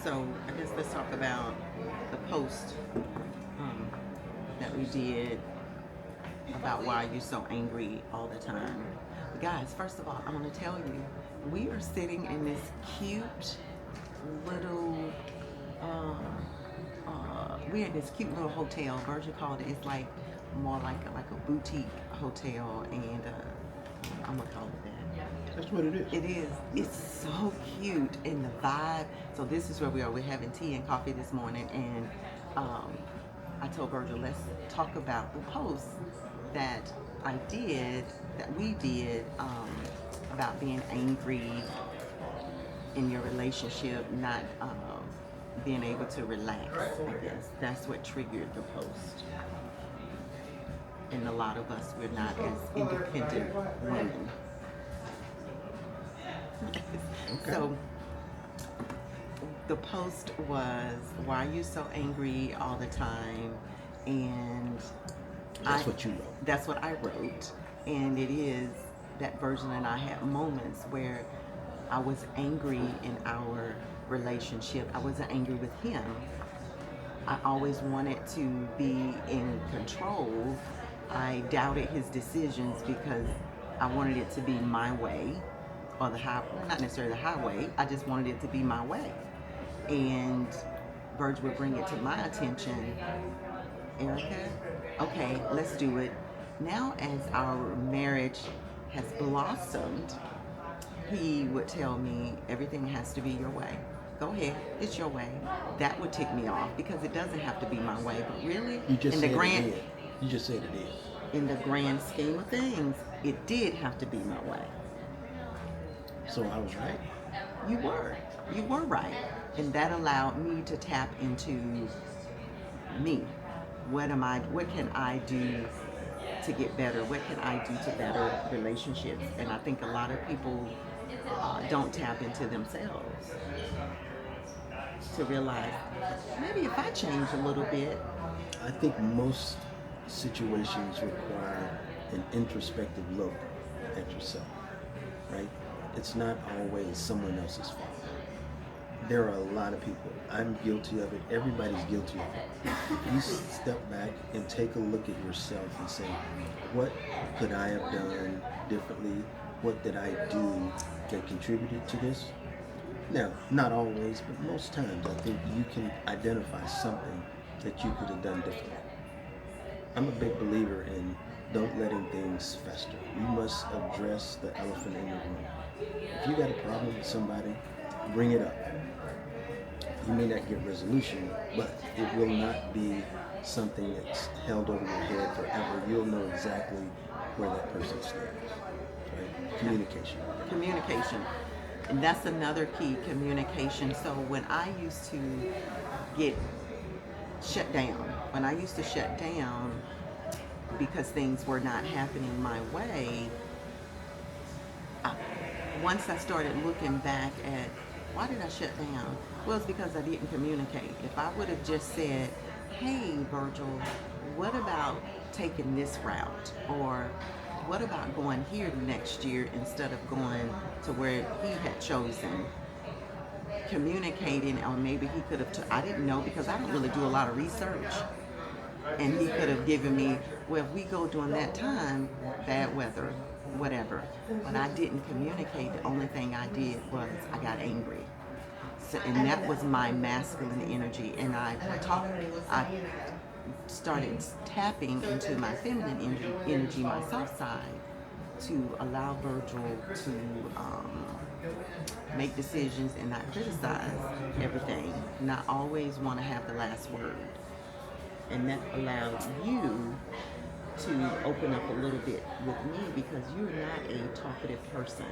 So I guess let's talk about the post um, that we did about why you're so angry all the time. Guys, first of all, I want to tell you, we are sitting in this cute little, we're in this cute little hotel. Virgil called it. It's like more like a boutique hotel, and I'm gonna call it that. That's what it is. It is. It's so cute, and the vibe. So this is where we are. We're having tea and coffee this morning, and I told Virgil, let's talk about the post that that we did, about being angry in your relationship, not being able to relax. I guess that's what triggered the post. And a lot of us, we're not as independent women. Okay. So the post was, why are you so angry all the time? And That's what you wrote. that's what I wrote. And it is that Virgil and I had moments where I was angry in our relationship. I wasn't angry with him. I always wanted to be in control. I doubted his decisions because I wanted it to be my way, or the high, not necessarily the highway. I just wanted it to be my way. And Virgil would bring it to my attention. Erica, okay, let's do it. Now, as our marriage has blossomed, he would tell me everything has to be your way. Go ahead, it's your way. That would tick me off because it doesn't have to be my way. But really, You just in said the grand, it did. You just said it is. in the grand scheme of things, it did have to be my way. So I was right. You were, you were right, and that allowed me to tap into me. What can I do to get better? What can I do to better relationships? And I think a lot of people don't tap into themselves to realize, maybe if I change a little bit. I think most situations require an introspective look at yourself, right? It's not always someone else's fault. There are a lot of people. I'm guilty of it. Everybody's guilty of it. If you step back and take a look at yourself and say, what could I have done differently? What did I do that contributed to this? Now, not always, but most times I think you can identify something that you could have done differently. I'm a big believer in don't letting things fester. You must address the elephant in the room. If you got a problem with somebody, bring it up. You may not get resolution, but it will not be something that's held over your head forever. You'll know exactly where that person stands. Right? Communication. And that's another key, communication. So when I used to get shut down, because things were not happening my way, once I started looking back at, why did I shut down? Well, it's because I didn't communicate. If I would have just said, hey, Virgil, what about taking this route? Or what about going here next year instead of going to where he had chosen? Communicating, or maybe he could have, I didn't know because I don't really do a lot of research. And he could have given me, well, if we go during that time, bad weather, whatever. But I didn't communicate. The only thing I did was I got angry. So, and that was my masculine energy. And I started tapping into my feminine energy, my soft side, to allow Virgil to make decisions and not criticize everything, not always want to have the last word. And that allowed you to open up a little bit with me because you're not a talkative person.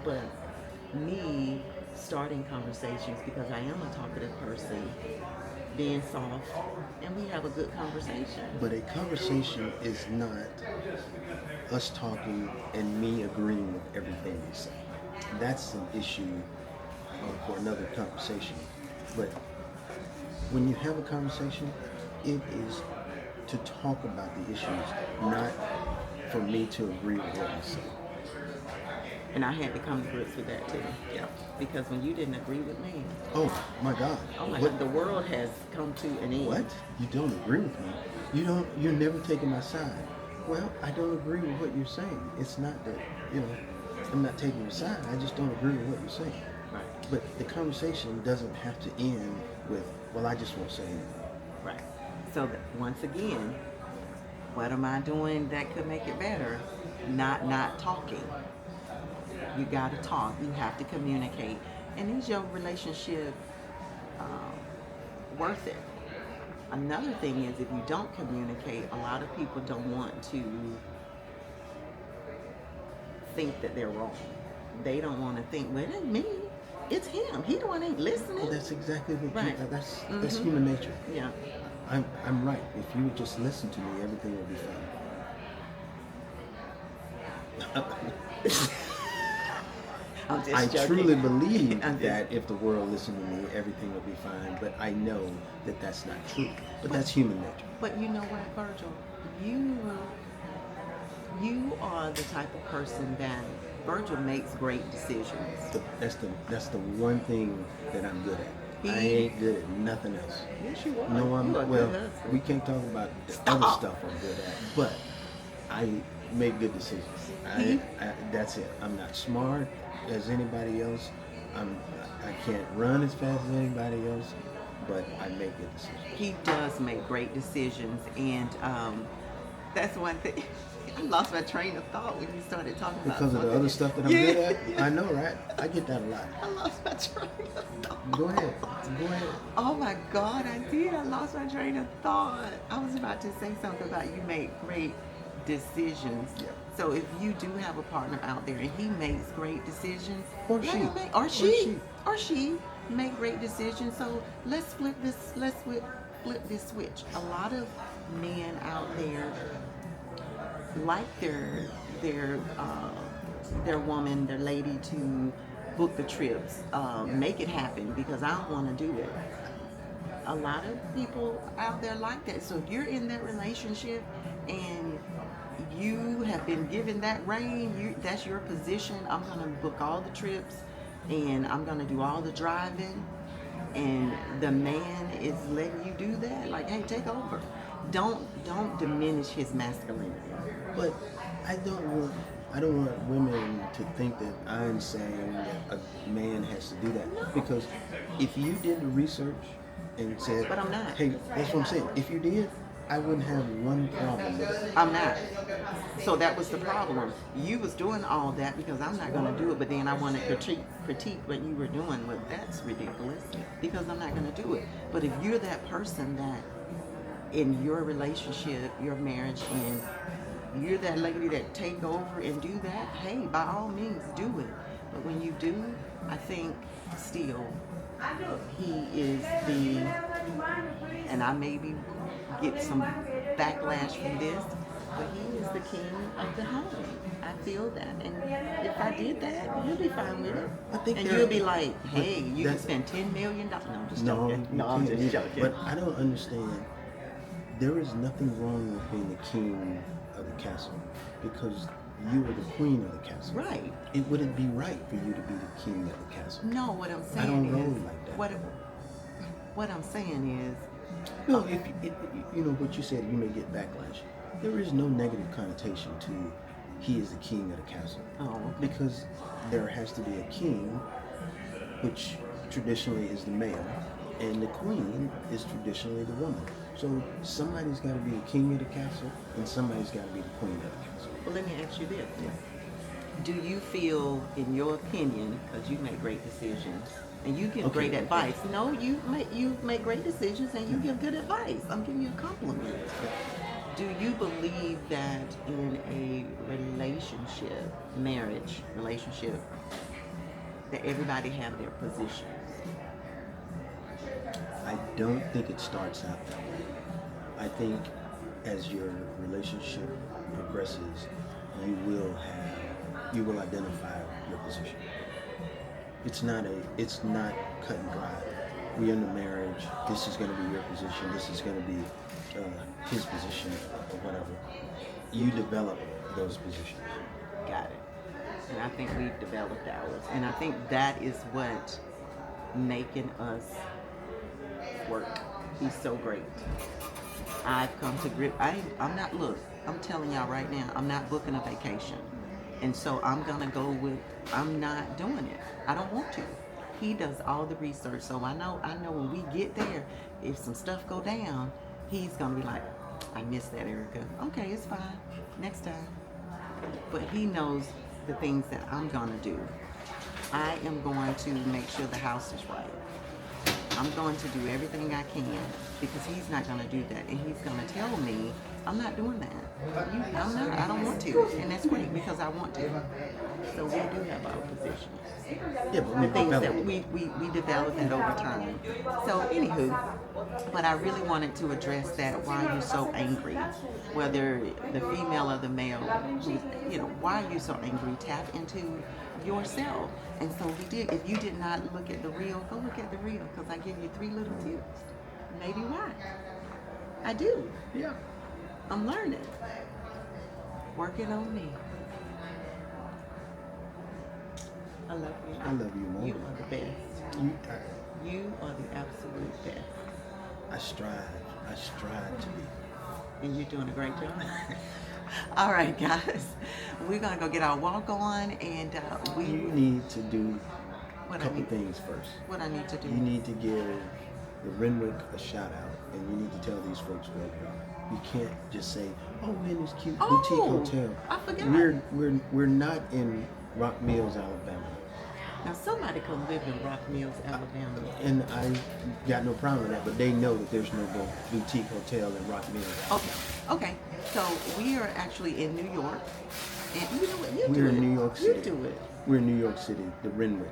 But me starting conversations, because I am a talkative person, being soft, and we have a good conversation. But a conversation is not us talking and me agreeing with everything you say. That's an issue for another conversation. But when you have a conversation, it is to talk about the issues, not for me to agree with what you say. And I had to come to grips with that too. Yeah. because when you didn't agree with me, Oh my God. oh my What? God, the world has come to an end. What? You don't agree with me? You don't. You're never taking my side. Well, I don't agree with what you're saying. It's not that you know. I'm not taking your side. I just don't agree with what you're saying. Right. But the conversation doesn't have to end with, well, I just won't say anything. Right. So that once again, what am I doing that could make it better? Not talking. You got to talk. You have to communicate. And is your relationship worth it? Another thing is, if you don't communicate, a lot of people don't want to think that they're wrong. They don't want to think, well, it ain't me. It's him. He the one ain't listening. Well, that's exactly what Right. that's human nature. Yeah. I'm right. If you would just listen to me, everything will be fine. I'm just I joking. truly believe I'm just- that if the world listened to me, everything would be fine. But I know that that's not true. But that's human nature. But you know what, Virgil? You are the type of person that Virgil makes great decisions. That's the one thing that I'm good at. I ain't good at nothing else. Yes, you are. No, I'm You are a well. good husband. We can't talk about the other stuff I'm good at, but I make good decisions. That's it. I'm not smart as anybody else. I can't run as fast as anybody else, but I make good decisions. He does make great decisions, and that's one thing. I lost my train of thought when you started talking about Because of the something. other stuff that I'm Yeah. good at. I know, right? I get that a lot. I lost my train of thought. Go ahead. Go ahead. Oh my God, I did. I lost my train of thought. I was about to say something about you make great decisions. Yeah. So if you do have a partner out there and he makes great decisions, Or let she. him make, or she make great decisions. So let's flip this switch. A lot of men out there like their woman, their lady to book the trips, make it happen because I don't want to do it. A lot of people out there like that. So if you're in that relationship and you have been given that reign, that's your position. I'm going to book all the trips and I'm going to do all the driving, and the man is letting you do that. Like, hey, take over. Don't diminish his masculinity. But I don't want women to think that I'm saying that a man has to do that. No. Because if you did the research and said, But I'm not. Hey, that's what I'm saying. If you did, I wouldn't have one problem with it. I'm not. So that was the problem. You was doing all that because I'm not going to do it, but then I want to critique what you were doing. Well, that's ridiculous because I'm not going to do it. But if you're that person that in your relationship, your marriage, and you're that lady that take over and do that, hey, by all means do it. But when you do, I think still he is and I maybe get some backlash from this, but he is the king of the home. I feel that. And if I did that, you'll be fine with it. I think and there- you'll be like, but hey, you can that's- spend $10 million. No, I'm just No, joking. you No, I'm can't just either. joking. But I don't understand. There is nothing wrong with being the king of the castle because you are the queen of the castle. Right. It wouldn't be right for you to be the king of the castle. No, what I'm saying I don't is, roll like that. What I'm saying is, No, if you know what you said, you may get backlash. There is no negative connotation to he is the king of the castle. oh, okay. Because there has to be a king, which traditionally is the male, and the queen is traditionally the woman. So somebody's got to be the king of the castle, and somebody's got to be the queen of the castle. Well, let me ask you this. Yeah. Do you feel, in your opinion, because you make great decisions and you give Okay. great advice? No, you make great decisions and you give good advice. I'm giving you a compliment. Do you believe that in a relationship, that everybody have their positions? I don't think it starts out that way. I think as your relationship progresses, you will identify your position. It's not cut and dry. We're in the marriage. This is going to be your position. This is going to be his position, or whatever. You develop those positions. Got it. And I think we've developed ours. And I think that is what making us work. He's so great. I've come to grip. I'm not, look, I'm telling y'all right now, I'm not booking a vacation. And so I'm going to go with, I'm not doing it. I don't want to. He does all the research. So I know when we get there, if some stuff go down, he's going to be like, I missed that, Erica. Okay, it's fine. Next time. But he knows the things that I'm going to do. I am going to make sure the house is right. I'm going to do everything I can because he's not going to do that. And he's going to tell me, I'm not doing that. I'm not. I don't want to. And that's great because I want to. So we do have our positions. Yeah, but we Things that developed. we develop it over time. So anywho, but I really wanted to address that. Why are you so angry? Whether the female or the male, why are you so angry? Tap into yourself. And so we did. If you did not look at the reel, go look at the reel because I give you 3 little tips. Maybe why. I do. Yeah. I'm learning. Working on me. I love you. I love you more. You are the best. You are the absolute best. I strive to be. And you're doing a great job. All right, guys. We're going to go get our walk on. And You need to do a What I couple need- things first. what I need to do. You need to give the Renwick a shout out, and you need to tell these folks where we are. You can't just say, "Oh, we're in this cute boutique hotel." I forgot. We're not in Rock Mills, Alabama, Now, somebody come live in Rock Mills, Alabama. and I got no problem with that. But they know that there's no boutique hotel in Rock Mills. Alabama. Okay. So we are actually in New York. And you know what? You do We're it. in New York City. You do it. We're in New York City, the Renwick.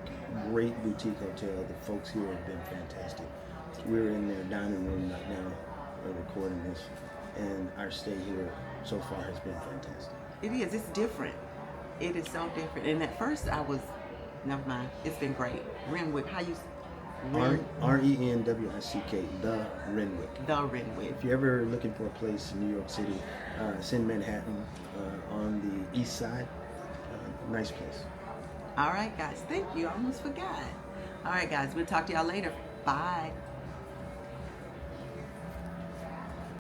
Great boutique hotel. The folks here have been fantastic. We're in their dining room right now recording this, and our stay here so far has been fantastic. It is. It's different. It is so different. And at first I was, never mind. It's been great. Renwick. How you? Renwick, the Renwick. The Renwick. If you're ever looking for a place in New York City, it's in Manhattan on the east side. Nice place. All right, guys. Thank you. I almost forgot. All right, guys. We'll talk to y'all later. Bye.